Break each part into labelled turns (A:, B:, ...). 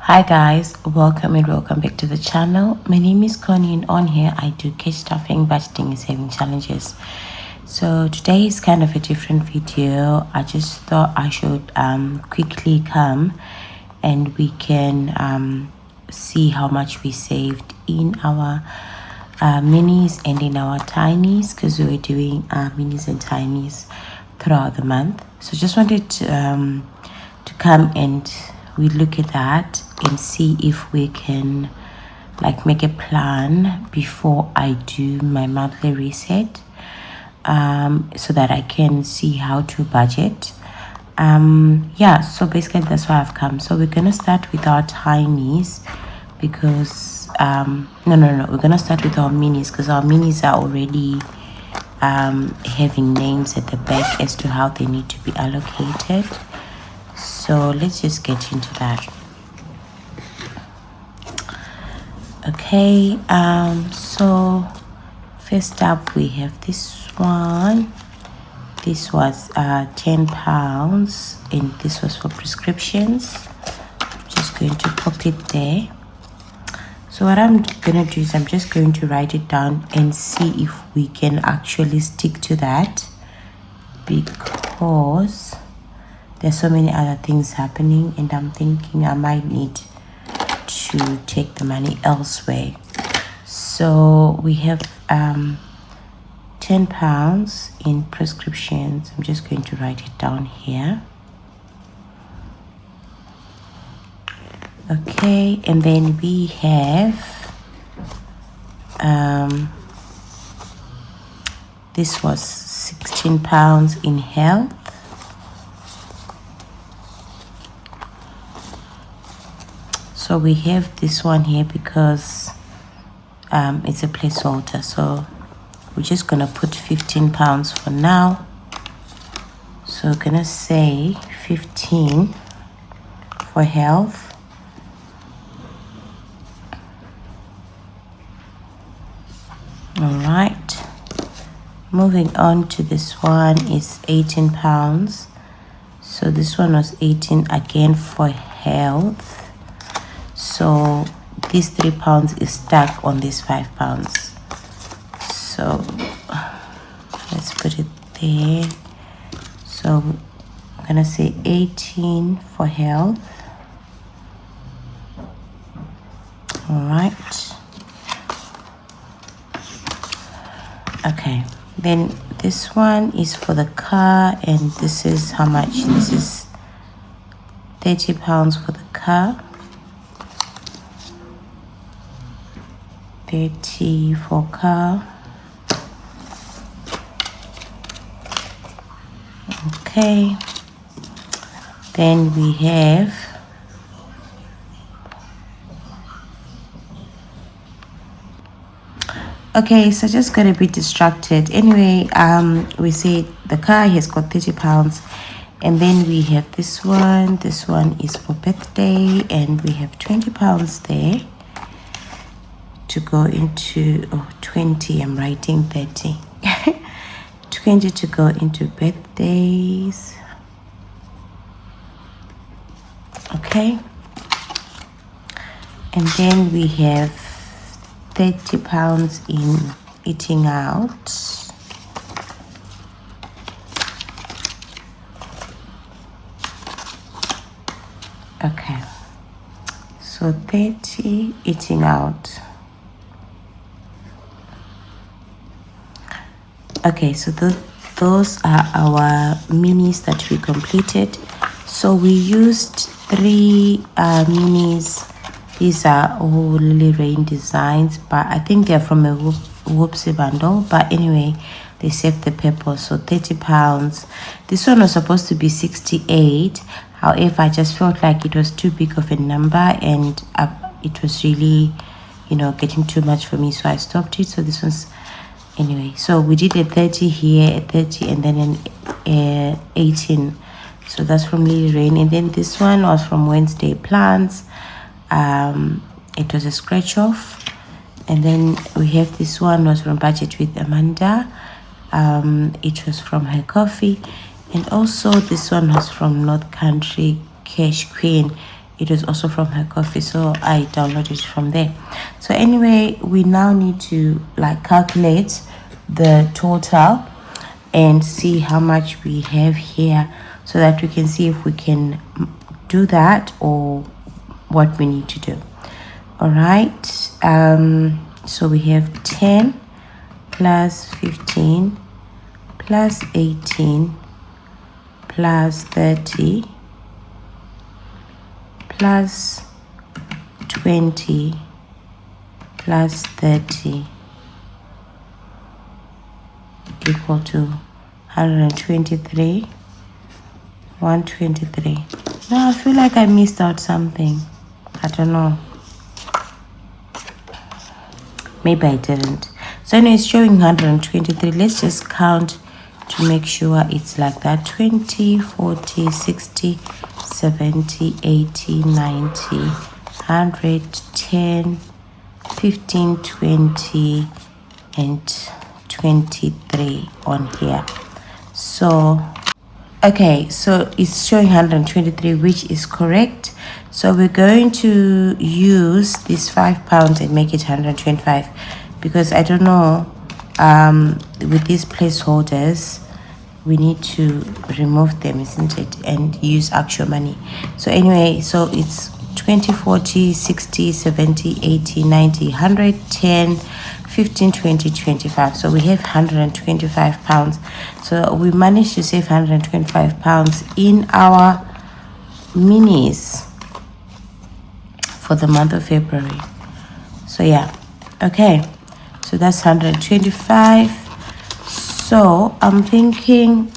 A: Hi guys, welcome and welcome back to the channel. My name is Connie and on here I do cash stuffing, budgeting and saving challenges. So today is kind of a different video. I just thought I should quickly come and we can see how much we saved in our minis and in our tinies, because we were doing minis and tinies throughout the month. So just wanted to come and we look at that and see if we can like make a plan before I do my monthly reset, so that I can see how to budget. Yeah, so basically that's why I've come. So we're gonna start with our tinies because no, we're gonna start with our minis because our minis are already having names at the back as to how they need to be allocated. So let's just get into that. Okay, so first up we have this one. This was £10 and this was for prescriptions. I'm just going to pop it there. So what I'm gonna do is I'm just going to write it down and see if we can actually stick to that, because there's so many other things happening and I'm thinking I might need to take the money elsewhere. So we have £10 in prescriptions. I'm just going to write it down here. Okay, and then we have this was £16 in health. So we have this one here because it's a placeholder, so we're just gonna put £15 for now. So we're gonna say 15 for health. All right, moving on to this one is £18. So this one was 18 again for health. So this £3 is stuck on this £5. So let's put it there. So I'm gonna say 18 for health. All right. Okay, then this one is for the car and this is how much? This is £30 for the car. 30 for car. Okay, then we have okay, so just got a bit distracted. Anyway, we say the car has got £30 and then we have this one. This one is for birthday and we have £20 there to go into 20. I'm writing 30. 20 to go into birthdays. Okay, and then we have £30 in eating out. Okay, so 30 eating out. Okay, so those are our minis that we completed. So we used 3 minis. These are all Lily Rain designs, but I think they're from a Whoopsie bundle. But anyway, they served the purpose. So £30. This one was supposed to be 68. However, I just felt like it was too big of a number and it was really, getting too much for me. So I stopped it. So this one's anyway. So we did a 30 here, a 30, and then an 18. So that's from Lily Rain. And then this one was from Wednesday Plants. It was a scratch off. And then we have this one was from Budget with Amanda. It was from her coffee. And also this one was from North Country Cash Queen. it was also from her coffee, so I downloaded it from there. So anyway, we now need to like calculate the total and see how much we have here, so that we can see if we can do that or what we need to do. All right, so we have 10 plus 15 plus 18 plus 30 plus 20 plus 30 equal to 123. 123. No, I feel like I missed out something. I don't know. Maybe I didn't. So anyway, it's showing 123. Let's just count to make sure it's like that. 20, 40, 60, 70, 80, 90, 100, 10, 15, 20, and 23 on here. So okay, so it's showing 123, which is correct. So we're going to use this £5 and make it 125, because I don't know, with these placeholders we need to remove them, isn't it, and use actual money. So anyway, so it's 20, 40, 60, 70, 80, 90, 100, 10, 15, 20, 25. So we have £125. So we managed to save £125 in our minis for the month of February. So yeah, okay, so that's 125. So I'm thinking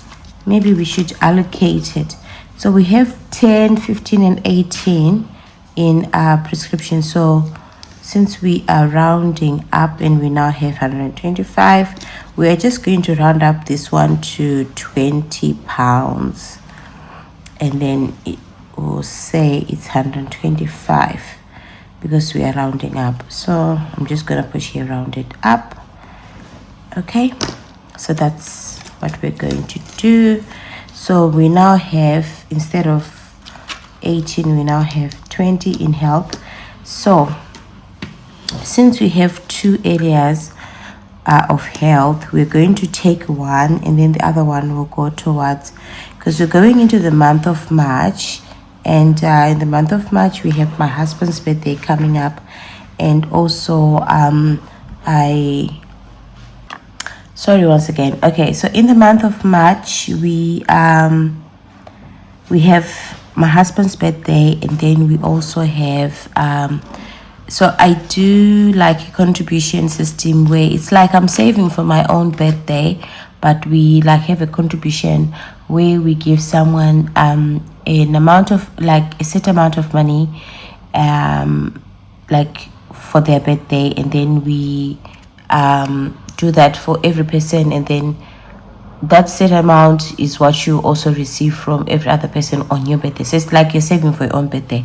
A: maybe we should allocate it. So we have 10, 15, and 18 in our prescription. So since we are rounding up and we now have 125, we are just going to round up this one to £20, and then it will say it's 125 because we are rounding up. So I'm just gonna push here, round it up. Okay, so that's what we're going to do. So we now have, instead of 18, we now have 20 in health. So since we have two areas of health, we're going to take one and then the other one will go towards, because we're going into the month of March, and in the month of March we have my husband's birthday coming up, and also sorry once again. Okay, so in the month of March we have my husband's birthday, and then we also have so I do like a contribution system where it's like I'm saving for my own birthday, but we like have a contribution where we give someone an amount of, like a set amount of money like for their birthday, and then we do that for every person, and then that set amount is what you also receive from every other person on your birthday. So it's like you're saving for your own birthday.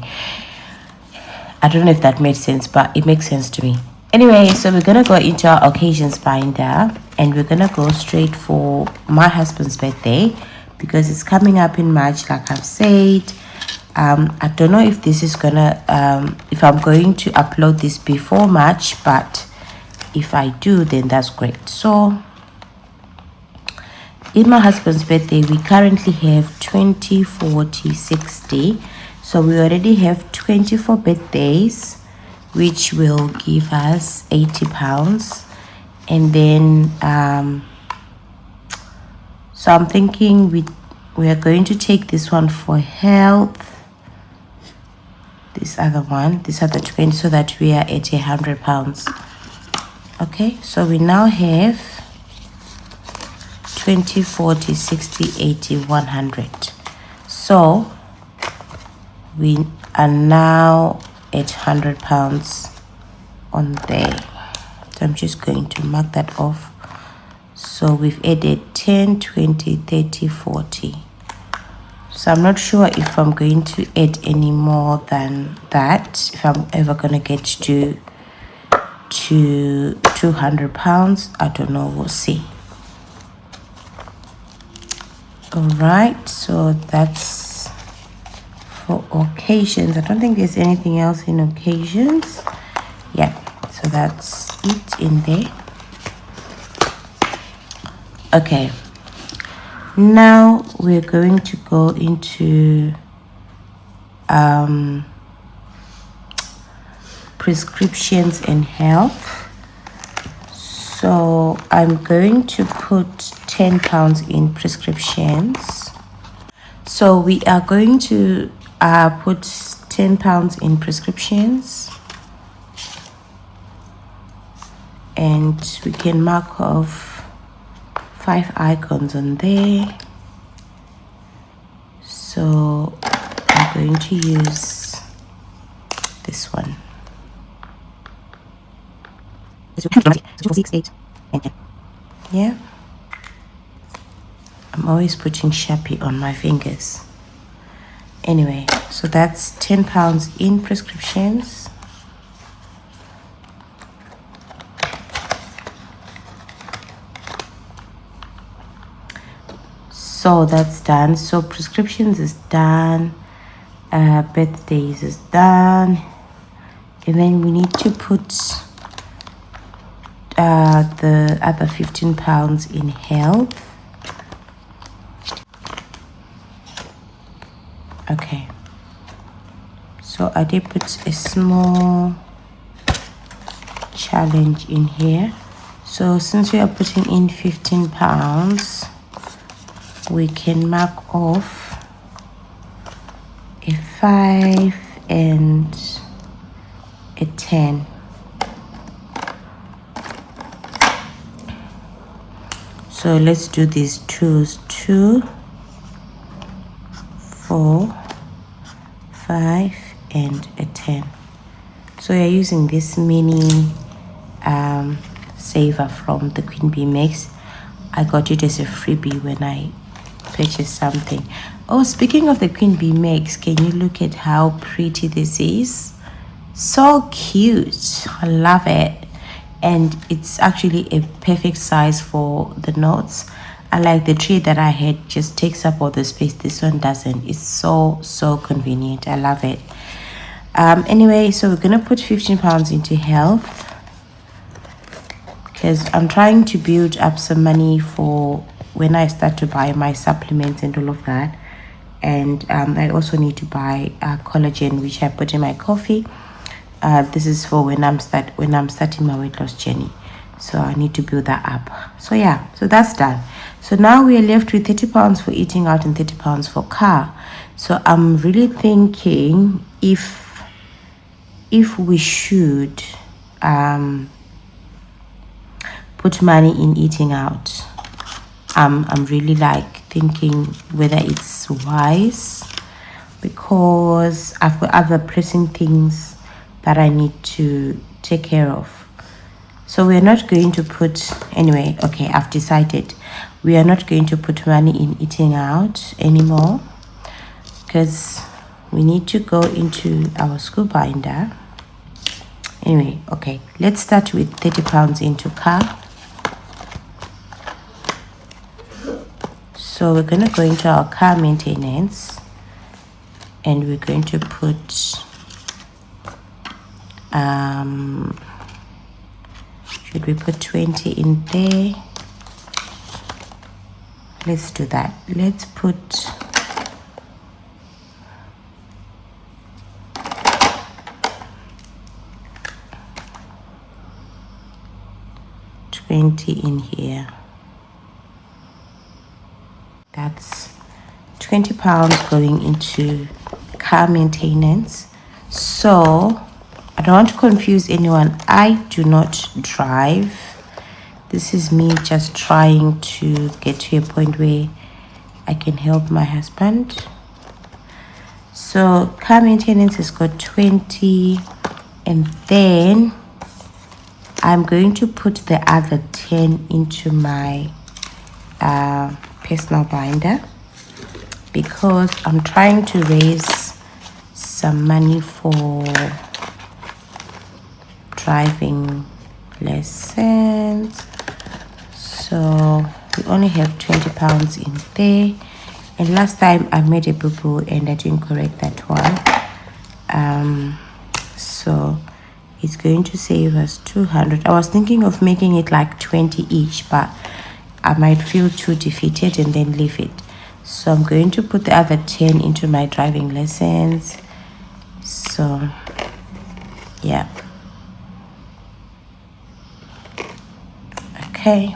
A: I don't know if that made sense, but it makes sense to me. Anyway, so we're gonna go into our occasions binder, and we're gonna go straight for my husband's birthday because it's coming up in March, like I've said. I don't know if this is gonna if I'm going to upload this before March, but if I do, then that's great. So in my husband's birthday, we currently have 20, 40, 60. So we already have 24 birthdays, which will give us £80. And then so I'm thinking we are going to take this one for health, this other 20, so that we are at £100. Okay, so we now have 20, 40, 60, 80, 100. So we are now at £100 on there. So I'm just going to mark that off. So we've added 10, 20, 30, 40. So I'm not sure if I'm going to add any more than that, if I'm ever going to get to £200. I don't know, we'll see. All right, so that's for occasions. I don't think there's anything else in occasions. Yeah, so that's it in there. Okay, now we're going to go into prescriptions and health. So I'm going to put £10 in prescriptions. So we are going to put £10 in prescriptions, and we can mark off 5 icons on there. So I'm going to use this one. Yeah, I'm always putting Sharpie on my fingers. Anyway, so that's £10 in prescriptions. So that's done. So prescriptions is done, birthdays is done, and then we need to put the other £15 in health. Okay, so I did put a small challenge in here. So since we are putting in £15, we can mark off a 5 and a 10. So let's do these twos: 2, 4, 5, and a 10. So you're using this mini saver from the Queen Bee Mix. I got it as a freebie when I purchased something. Oh, speaking of the Queen Bee Mix, can you look at how pretty this is? So cute. I love it. And it's actually a perfect size for the knots. Unlike the tray that I had just takes up all the space, this one doesn't. It's so convenient. I love it. Anyway, so we're gonna put £15 into health, because I'm trying to build up some money for when I start to buy my supplements and all of that. And I also need to buy collagen, which I put in my coffee. This is for when I'm starting my weight loss journey. So I need to build that up. So yeah, so that's done. So now we are left with £30 for eating out and £30 for car. So I'm really thinking if we should put money in eating out. I'm really thinking whether it's wise, because I've got other pressing things that I need to take care of. So we're not going to put, anyway, okay, I've decided we are not going to put money in eating out anymore, because we need to go into our school binder. Anyway, okay, let's start with £30 into car. So we're going to go into our car maintenance, and we're going to put should we put 20 in there? Let's do that. Let's put $20 in here. That's £20 going into car maintenance. So I don't want to confuse anyone. I do not drive. This is me just trying to get to a point where I can help my husband. So car maintenance has got 20, and then I'm going to put the other 10 into my personal binder, because I'm trying to raise some money for driving lessons. So we only have £20 in there, And last time I made a boo-boo and I didn't correct that one. So it's going to save us 200. I was thinking of making it like 20 each, but I might feel too defeated and then leave it. So I'm going to put the other 10 into my driving lessons. So yeah. Okay.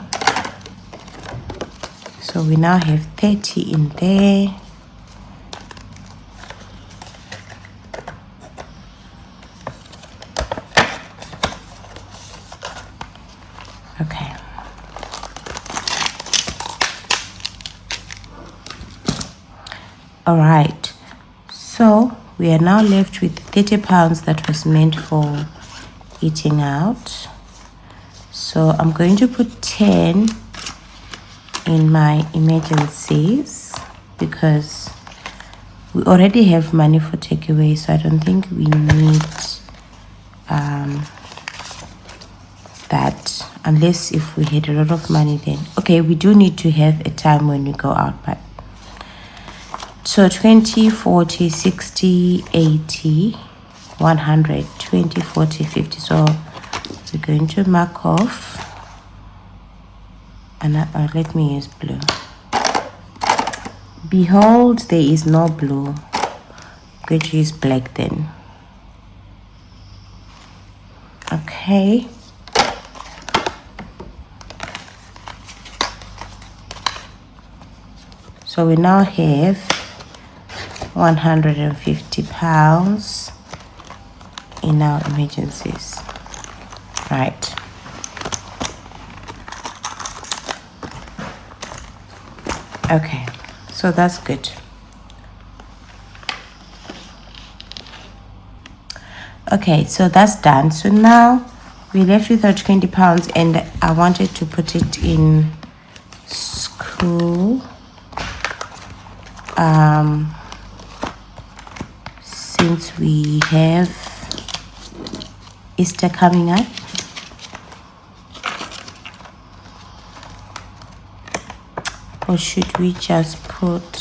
A: So we now have 30 in there. Okay. All right. So we are now left with 30 pounds that was meant for eating out. So I'm going to put 10 in my emergencies because we already have money for takeaway, so I don't think we need that, unless if we had a lot of money. Then okay, we do need to have a time when we go out. But so 20, 40, 60, 80, 100, 20, 40, 50. So we're going to mark off, and let me use blue. Behold, there is no blue. I'm going to use black then. Okay. So we now have 150 pounds in our emergencies. Right. Okay, so that's good. Okay, so that's done. So now we left with our 20 pounds, and I wanted to put it in school. Since we have Easter coming up. Or should we just put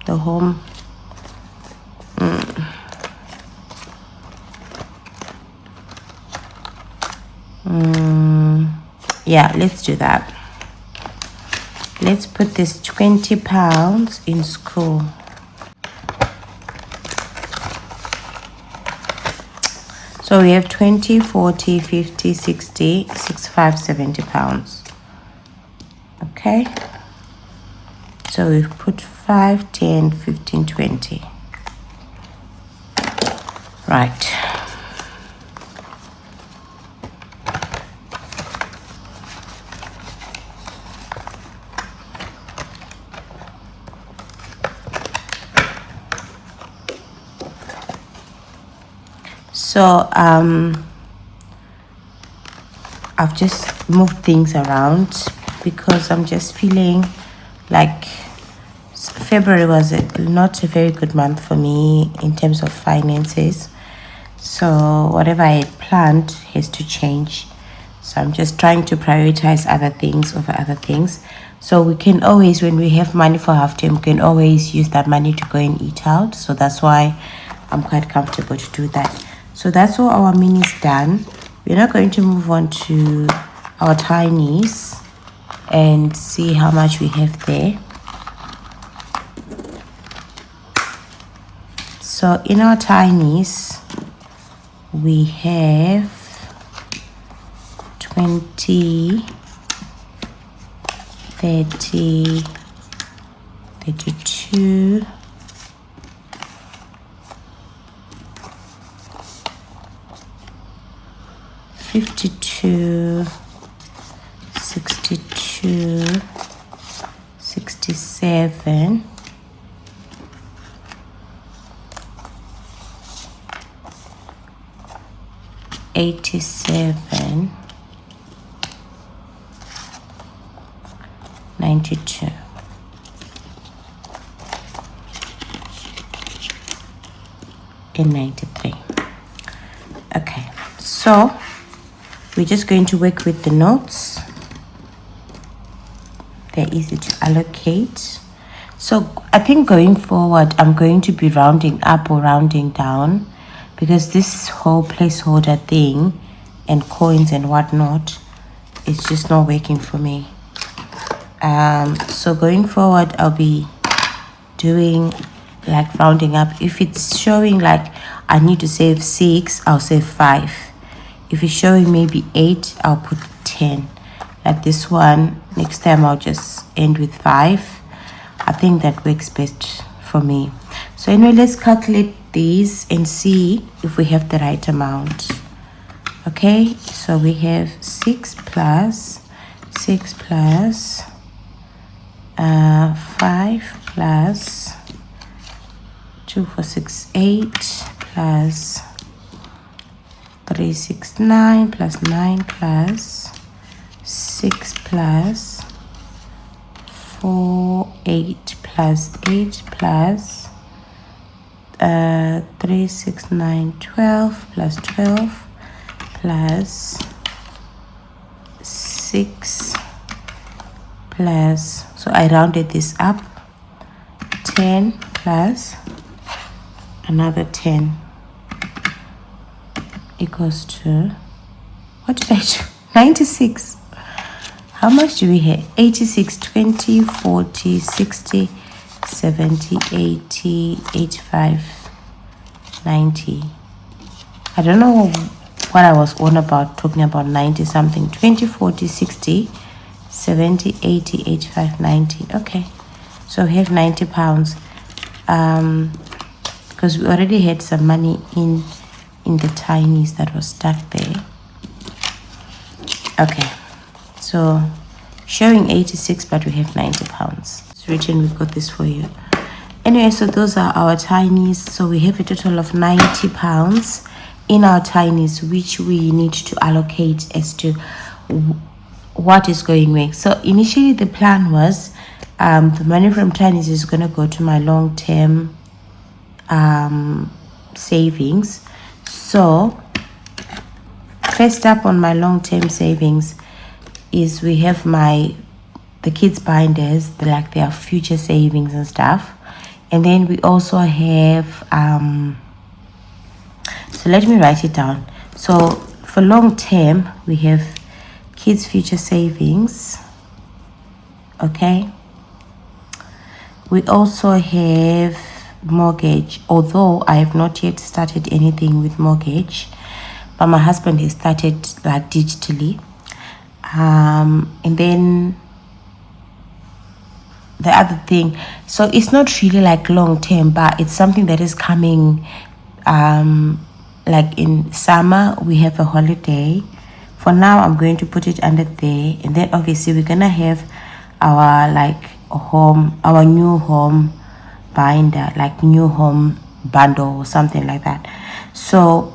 A: the home? Yeah, let's do that. Let's put this 20 pounds in school. So we have 20, 40, 50, 60, 65, 70 pounds. Okay. So we've put 5, 10, 15, 20. Right. So I've just moved things around because I'm just feeling like February was not a very good month for me in terms of finances. So whatever I had planned has to change. So I'm just trying to prioritize other things over other things. So we can always, when we have money for half term, we can always use that money to go and eat out. So that's why I'm quite comfortable to do that. So that's all our minis done. We're now going to move on to our tinies and see how much we have there. So in our tinies, we have 20, 30, 32, 52, 62, 67, 87, 92. And 93. Okay, so we're just going to work with the notes. they're easy to allocate. So I think going forward, I'm going to be rounding up or rounding down, because this whole placeholder thing and coins and whatnot is just not working for me. So going forward, I'll be doing like rounding up. If it's showing like I need to save 6, I'll save 5. If it's showing maybe 8, I'll put 10. Like this one, next time I'll just end with 5. I think that works best for me. So anyway, let's calculate these and see if we have the right amount. Okay, so we have 6 plus 5 plus 2, 4, 6, 8 plus 3, 6, 9 plus 9 plus 6 plus 4, 8 plus 8 plus 3, 6, 9, 12 plus 12 plus 6 plus, so I rounded this up, 10 plus another 10 equals to, what did I do? 96. How much do we have? 86, 20, 40, 60, 70, 80, 85, 90. I don't know what I was on about, talking about 90 something. 20, 40, 60, 70, 80, 85, 90. Okay, so we have 90 pounds. Because we already had some money in the tinies that was stuck there. Okay, so showing 86, but we have 90 pounds. It's written, we've got this for you. Anyway, so those are our tinies. So we have a total of 90 pounds in our tinies, which we need to allocate as to what is going where. So initially the plan was the money from tinies is going to go to my long-term savings. So first up on my long-term savings is we have the kids binders, like their future savings and stuff. And then we also have so let me write it down. So for long term, we have kids future savings. Okay, we also have mortgage, although I have not yet started anything with mortgage, but my husband has started like digitally. And then the other thing, so it's not really like long term, but it's something that is coming. Like in summer we have a holiday. For now I'm going to put it under there, and then obviously we're gonna have our our new home binder, like new home bundle or something like that. So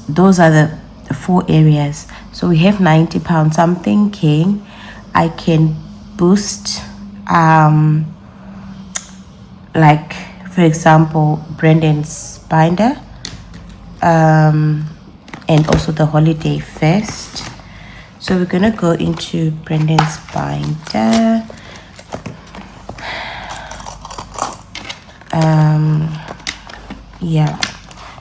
A: those are the 4 areas. So we have 90 pounds. I'm thinking I can boost like for example Brendan's binder and also the holiday first. So we're gonna go into Brendan's binder. Yeah,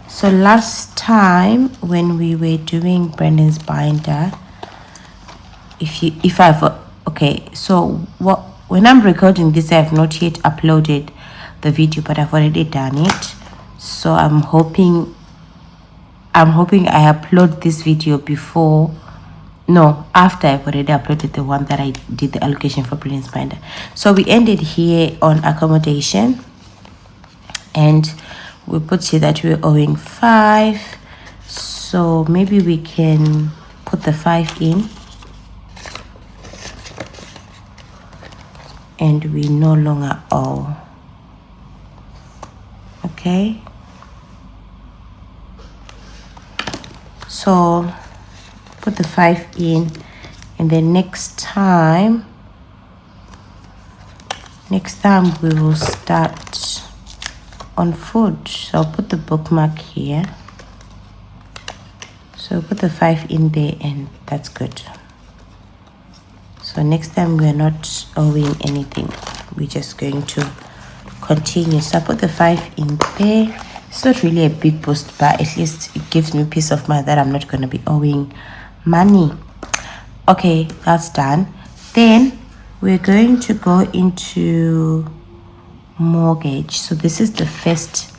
A: so last time when we were doing Brendan's binder, okay, so when I'm recording this, I have not yet uploaded the video, but I've already done it. So I'm hoping I upload this video after I've already uploaded the one that I did the allocation for Brilliance Binder. So we ended here on accommodation, and we put here that we're owing 5. So maybe we can put the 5 in, and we no longer owe. Okay, so put the 5 in, and then next time we will start on food. So I'll put the bookmark here, so put the 5 in there, and that's good. So So next time we're not owing anything, we're just going to continue. So I put the 5 in there. It's not really a big boost, but at least it gives me peace of mind that I'm not going to be owing money. Okay, that's done. Then we're going to go into mortgage. So this is the first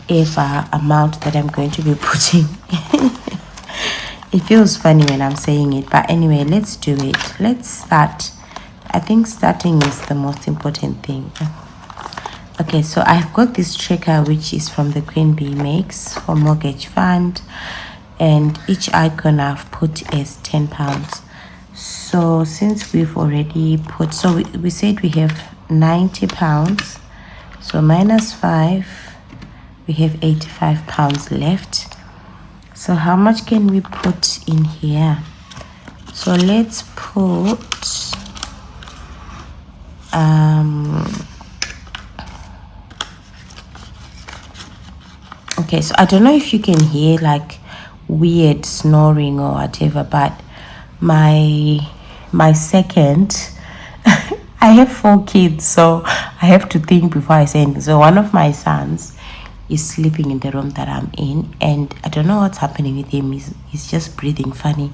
A: ever amount that I'm going to be putting. It feels funny when I'm saying it, but anyway, let's do it. Let's start. I think starting is the most important thing. Okay, so I've got this tracker which is from the Queen Bee Makes for mortgage fund, and each icon I've put is £10. So since we've already put, so we said we have £90, so minus 5, we have £85 left. So how much can we put in here? So let's put okay, so I don't know if you can hear like weird snoring or whatever, but my second I have 4 kids, so I have to think before I say anything. So one of my sons is sleeping in the room that I'm in, and I don't know what's happening with him. He's just breathing funny.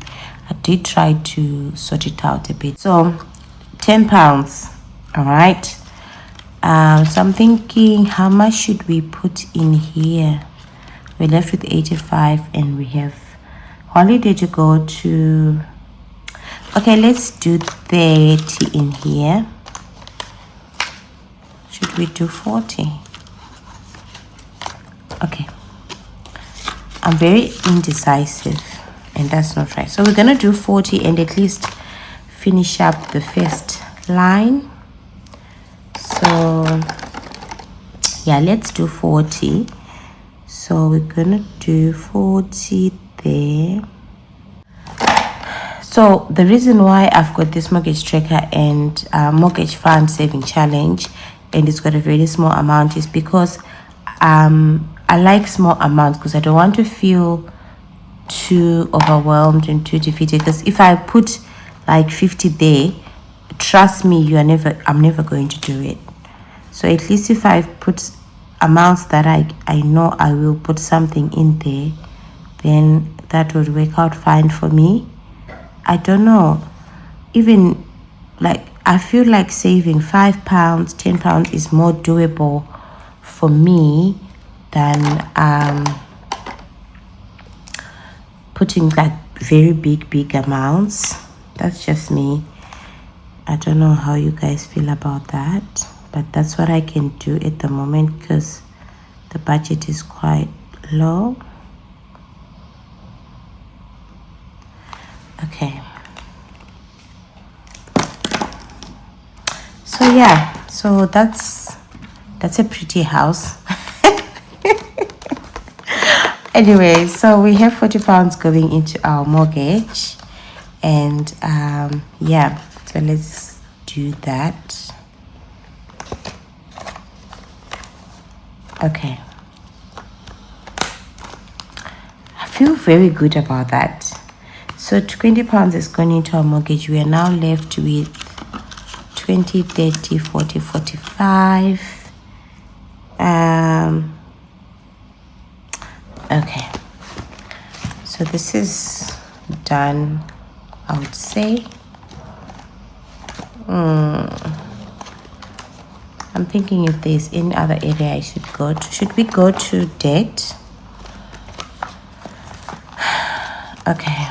A: I did try to sort it out a bit. So £10, all right. So I'm thinking, how much should we put in here? We're left with 85, and we have holiday to go to. Okay, let's do 30 in here. Should we do 40? Okay, I'm very indecisive, and that's not right. So we're gonna do 40 and at least finish up the first line. So yeah, let's do 40. So we're gonna do 40 there. So the reason why I've got this mortgage tracker and mortgage fund saving challenge, and it's got a very small amount, is because I like small amounts, because I don't want to feel too overwhelmed and too defeated. Because if I put like 50 there, trust me, I'm never going to do it. So at least if I put amounts that I know I will put something in there, then that would work out fine for me. I don't know, even like I feel like saving £5, £10 is more doable for me than putting like very big amounts. That's just me. I don't know how you guys feel about that, but that's what I can do at the moment because the budget is quite low. Okay, so yeah, so that's a pretty house. Anyway, so we have £40 going into our mortgage, and yeah, so let's do that. Okay, I feel very good about that. So £20 is going into our mortgage. We are now left with 20, 30, 40, 45. Okay, so this is done, I would say. I'm thinking if there's any other area I should go to. Should we go to debt? Okay.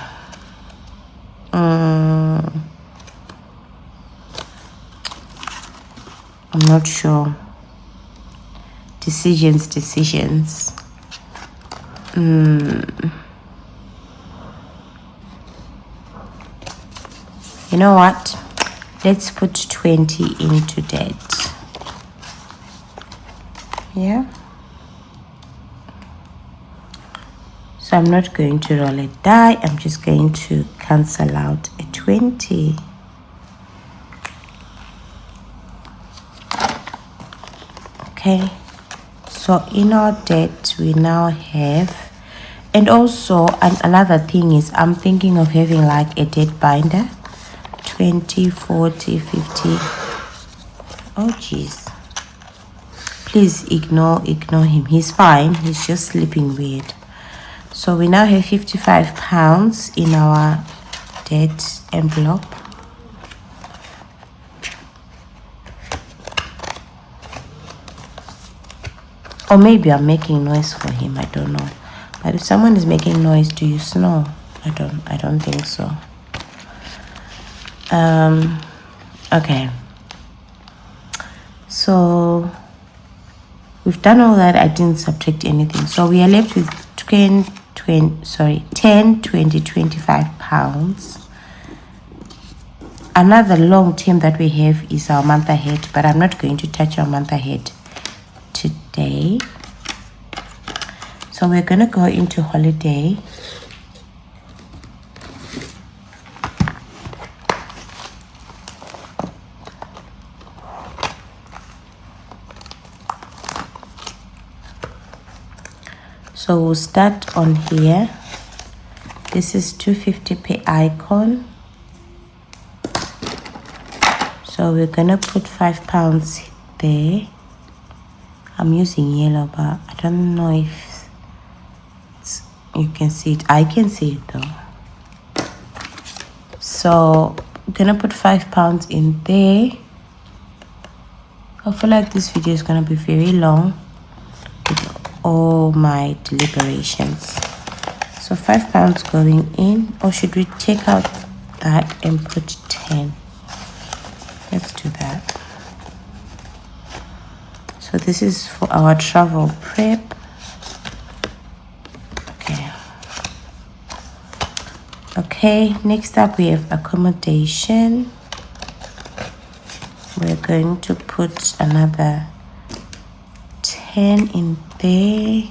A: I'm not sure. Decisions. You know what? Let's put 20 into debt. Yeah. So I'm not going to roll a die. I'm just going to cancel out a 20. Okay. So in our debt, we now have, and also another thing is I'm thinking of having like a debt binder to 20, 40, 50. Oh jeez, please ignore him. He's fine, he's just sleeping weird. So we now have 55 pounds in our debt envelope. Or maybe I'm making noise for him, I don't know. But if someone is making noise, do you snore? I don't think so. Okay. So we've done all that. I didn't subtract anything. So we are left with 10, 20, 25 pounds. Another long term that we have is our month ahead, but I'm not going to touch our month ahead today. So we're going to go into holiday. So we'll start on here. This is 250p icon. So we're gonna put 5 pounds there. I'm using yellow, but I don't know if you can see it. I can see it though. So I'm gonna put 5 pounds in there. I feel like this video is gonna be very long with all my deliberations. So 5 pounds going in, or should we take out that and put 10? Let's do that. So this is for our travel prep. Okay, next up we have accommodation. We're going to put another 10 in there.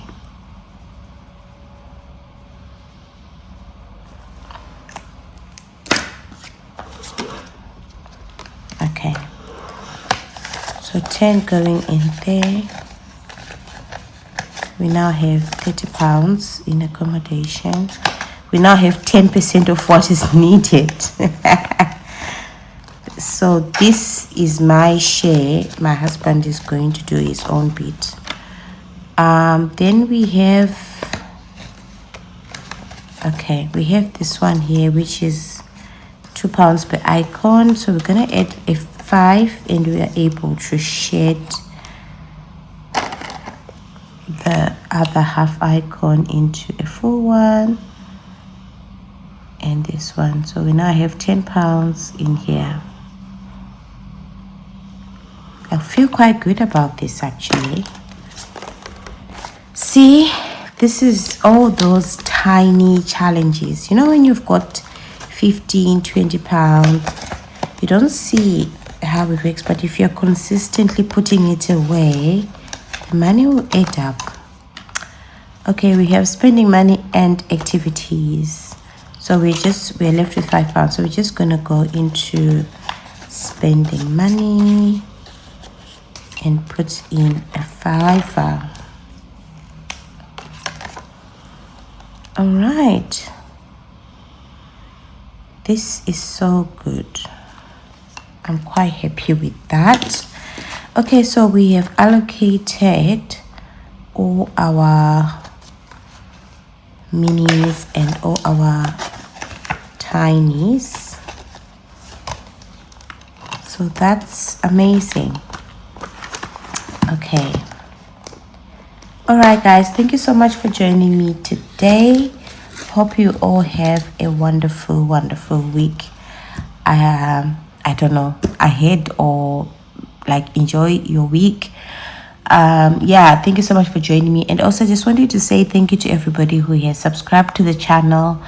A: Okay, so 10 going in there. We now have 30 pounds in accommodation. We now have 10% of what is needed. So this is my share. My husband is going to do his own bit. Then we have, okay, we have this one here, which is 2 pounds per icon. So we're gonna add a 5 and we are able to shed the other half icon into a full one. And this one. So we now have 10 pounds in here. I feel quite good about this actually. See, this is all those tiny challenges. You know, when you've got 15, 20 pounds, you don't see how it works, but if you're consistently putting it away, the money will add up. Okay, we have spending money and activities. So we're left with 5 pounds. So we're just gonna go into spending money and put in a 5. All right. This is so good. I'm quite happy with that. Okay, so we have allocated all our minis and all our tinies. So that's amazing. Okay. All right, guys, thank you so much for joining me today. Hope you all have a wonderful week. I don't know, ahead, or like enjoy your week. Yeah, thank you so much for joining me. And also just wanted to say thank you to everybody who has subscribed to the channel,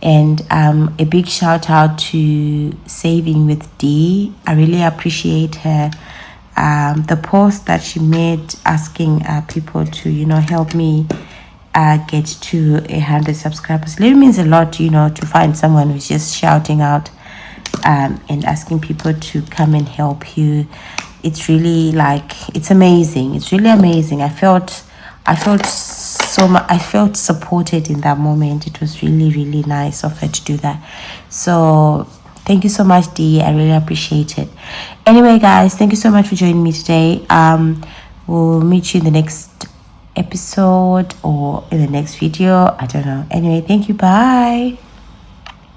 A: and a big shout out to Saving with D. I really appreciate her. The post that she made asking people to, you know, help me get to 100 subscribers. It really means a lot, you know, to find someone who's just shouting out and asking people to come and help you. It's really like, it's amazing. It's really amazing. I felt so much. I felt supported in that moment. It was really nice of her to do that. So Thank you so much, Dee. I really appreciate it. Anyway, guys, thank you so much for joining me today. We'll meet you in the next episode or in the next video. I don't know. Anyway, thank you. Bye.